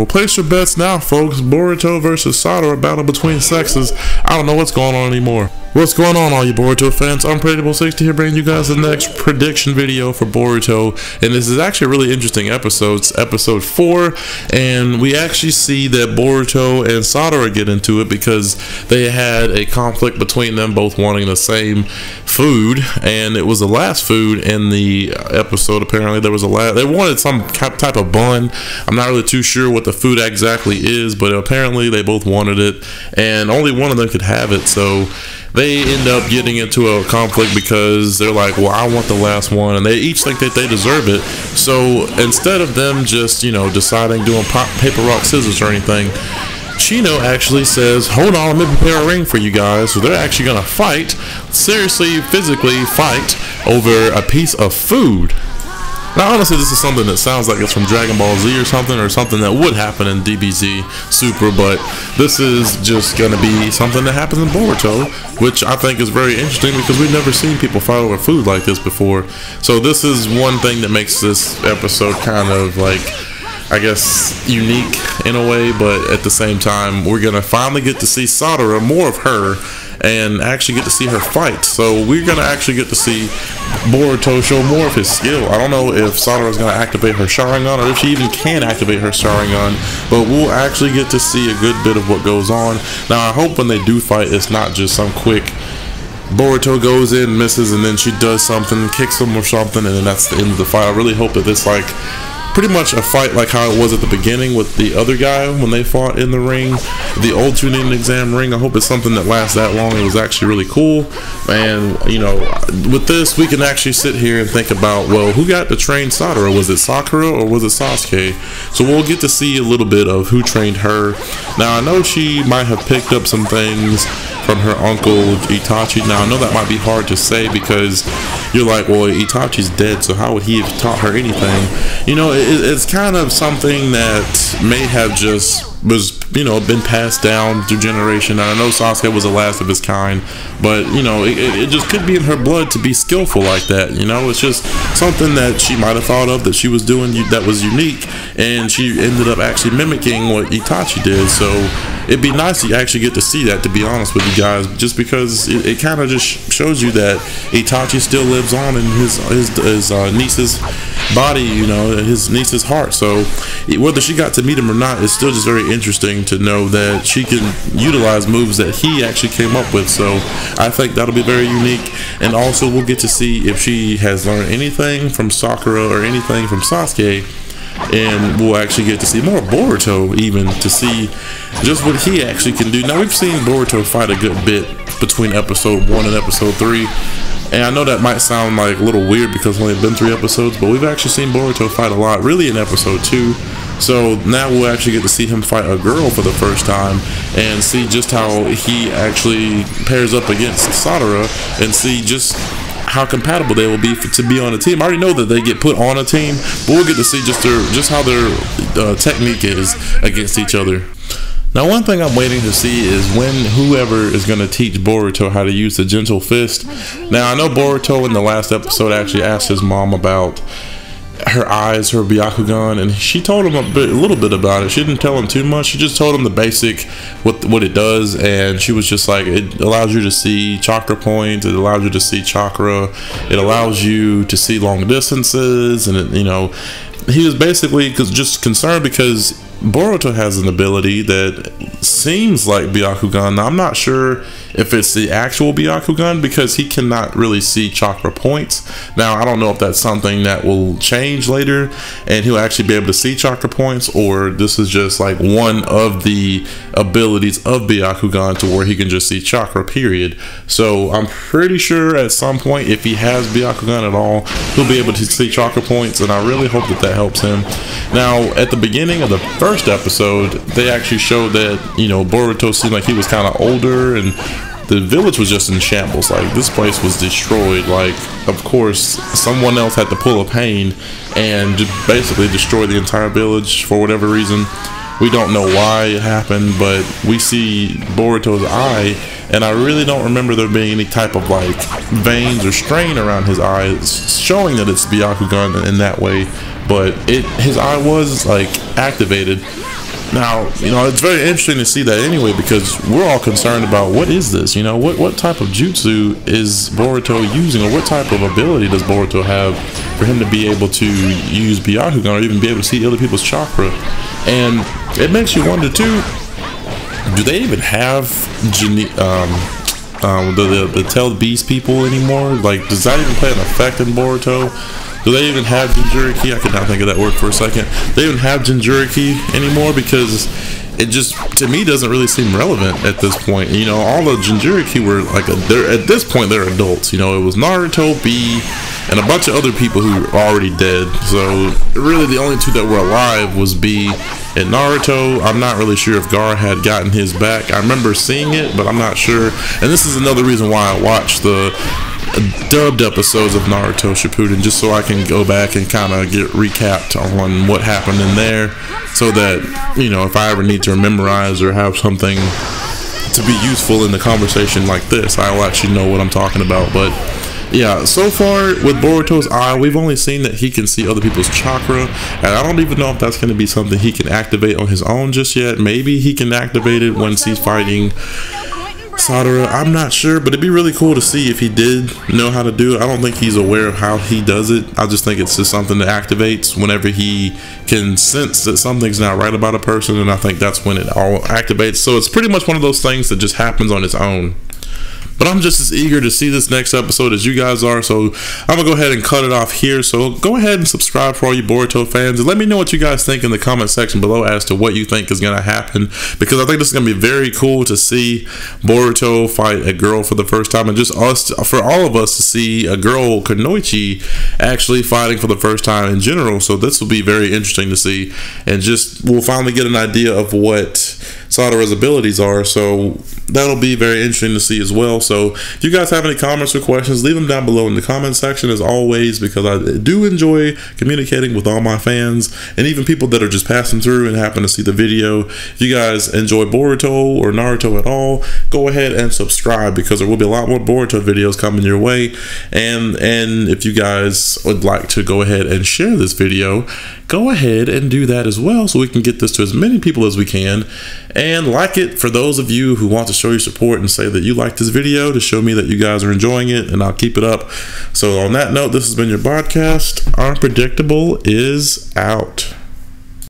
Well, place your bets now, folks. Boruto versus Sadara, a battle between sexes. I don't know what's going on anymore. What's going on, all you Boruto fans? Unpredictable60 here, bringing you guys the next prediction video for Boruto. And this is actually a really interesting episode. It's episode 4, and we actually see that Boruto and Sadara get into it because they had a conflict between them both wanting the same food, and it was the last food in the episode. Apparently, there was they wanted some type of bun. I'm not really too sure what the food exactly is, but apparently they both wanted it, and only one of them could have it. So they end up getting into a conflict because they're like, well, I want the last one, and they each think that they deserve it. So instead of them just, deciding doing paper, rock, scissors or anything, Shino actually says, hold on, let me prepare a ring for you guys. So they're actually going to fight, seriously, physically fight over a piece of food. Now, honestly, this is something that sounds like it's from Dragon Ball Z or something that would happen in DBZ Super, but this is just going to be something that happens in Boruto, which I think is very interesting because we've never seen people fight over food like this before. So this is one thing that makes this episode kind of like, I guess, unique in a way, but at the same time, we're going to finally get to see Sadara, more of her, and actually get to see her fight. So we're going to actually get to see Boruto show more of his skill. I don't know if Sadara is going to activate her Sharingan, or if she even can activate her Sharingan, but we'll actually get to see a good bit of what goes on. Now, I hope when they do fight, it's not just some quick Boruto goes in, misses, and then she does something, kicks him or something, and then that's the end of the fight. I really hope that it's like pretty much a fight like how it was at the beginning with the other guy when they fought in the ring, the old Chunin exam ring. I hope it's something that lasts that long. It was actually really cool. And, with this, we can actually sit here and think about, well, who got to train Sadara? Was it Sakura or was it Sasuke? So we'll get to see a little bit of who trained her. Now, I know she might have picked up some things from her uncle Itachi. Now, I know that might be hard to say because you're like, well, Itachi's dead, so how would he have taught her anything? It's kind of something that may have just been passed down through generation. And I know Sasuke was the last of his kind, but it just could be in her blood to be skillful like that. It's just something that she might have thought of that she was doing that was unique, and she ended up actually mimicking what Itachi did. So it'd be nice to actually get to see that, to be honest with you guys, just because it kind of just shows you that Itachi still lives on in his niece's body, his niece's heart. So whether she got to meet him or not, it's still just very interesting to know that she can utilize moves that he actually came up with. So I think that'll be very unique. And also we'll get to see if she has learned anything from Sakura or anything from Sasuke, and we'll actually get to see more Boruto, even to see just what he actually can do. Now, we've seen Boruto fight a good bit between episode 1 and episode 3, and I know that might sound like a little weird because it's only been 3 episodes, but we've actually seen Boruto fight a lot, really, in episode 2. So now we'll actually get to see him fight a girl for the first time and see just how he actually pairs up against Sadara, and see just how compatible they will be to be on a team. I already know that they get put on a team, but we'll get to see just how their technique is against each other. Now, one thing I'm waiting to see is when whoever is going to teach Boruto how to use the gentle fist. Now, I know Boruto in the last episode actually asked his mom about her eyes, her Byakugan, and she told him a little bit about it. She didn't tell him too much. She just told him the basic, what it does, and she was just like, it allows you to see chakra points, it allows you to see chakra, it allows you to see long distances, and he was basically just concerned because Boruto has an ability that seems like Byakugan. Now, I'm not sure if it's the actual Byakugan because he cannot really see chakra points. Now, I don't know if that's something that will change later and he'll actually be able to see chakra points, or this is just like one of the abilities of Byakugan to where he can just see chakra, period. So I'm pretty sure at some point, if he has Byakugan at all, he'll be able to see chakra points, and I really hope that helps him. Now, at the beginning of the first episode, they actually showed that Boruto seemed like he was kind of older, and the village was just in shambles. Like, this place was destroyed. Like, of course, someone else had to pull a Pain and just basically destroy the entire village for whatever reason. We don't know why it happened, but we see Boruto's eye, and I really don't remember there being any type of like veins or strain around his eyes showing that it's Byakugan in that way, but his eye was like activated. Now, it's very interesting to see that anyway, because we're all concerned about what is this? What type of jutsu is Boruto using, or what type of ability does Boruto have for him to be able to use Byakugan, or even be able to see other people's chakra? And it makes you wonder too, do they even have the Tailed Beast people anymore? Like, does that even play an effect in Boruto? Do they even have Jinchuriki? I could not think of that word for a second. They even have Jinchuriki anymore, because it just, to me, doesn't really seem relevant at this point. All the Jinchuriki were like, at this point, they're adults. It was Naruto, B, and a bunch of other people who were already dead. So really the only two that were alive was B and Naruto. I'm not really sure if Gaara had gotten his back. I remember seeing it, but I'm not sure. And this is another reason why I watched the dubbed episodes of Naruto Shippuden, just so I can go back and kind of get recapped on what happened in there, so that if I ever need to memorize or have something to be useful in the conversation like this, I'll actually know what I'm talking about. But yeah, so far with Boruto's eye, we've only seen that he can see other people's chakra, and I don't even know if that's going to be something he can activate on his own just yet. Maybe he can activate it once he's fighting Sadara. I'm not sure, but it'd be really cool to see if he did know how to do it. I don't think he's aware of how he does it. I just think it's just something that activates whenever he can sense that something's not right about a person, and I think that's when it all activates. So it's pretty much one of those things that just happens on its own. But I'm just as eager to see this next episode as you guys are, so I'm going to go ahead and cut it off here. So go ahead and subscribe for all you Boruto fans, and let me know what you guys think in the comment section below as to what you think is going to happen, because I think this is going to be very cool to see Boruto fight a girl for the first time, and just for all of us to see a girl, Kunoichi, actually fighting for the first time in general. So this will be very interesting to see, and just we'll finally get an idea of what Sadara's abilities are, so that'll be very interesting to see as well. So if you guys have any comments or questions, leave them down below in the comment section as always, because I do enjoy communicating with all my fans, and even people that are just passing through and happen to see the video. If you guys enjoy Boruto or Naruto at all, go ahead and subscribe, because there will be a lot more Boruto videos coming your way. And if you guys would like to go ahead and share this video, go ahead and do that as well, so we can get this to as many people as we can. And like it for those of you who want to show your support and say that you like this video, to show me that you guys are enjoying it, and I'll keep it up. So on that note, this has been your podcast. Unpredictable is out.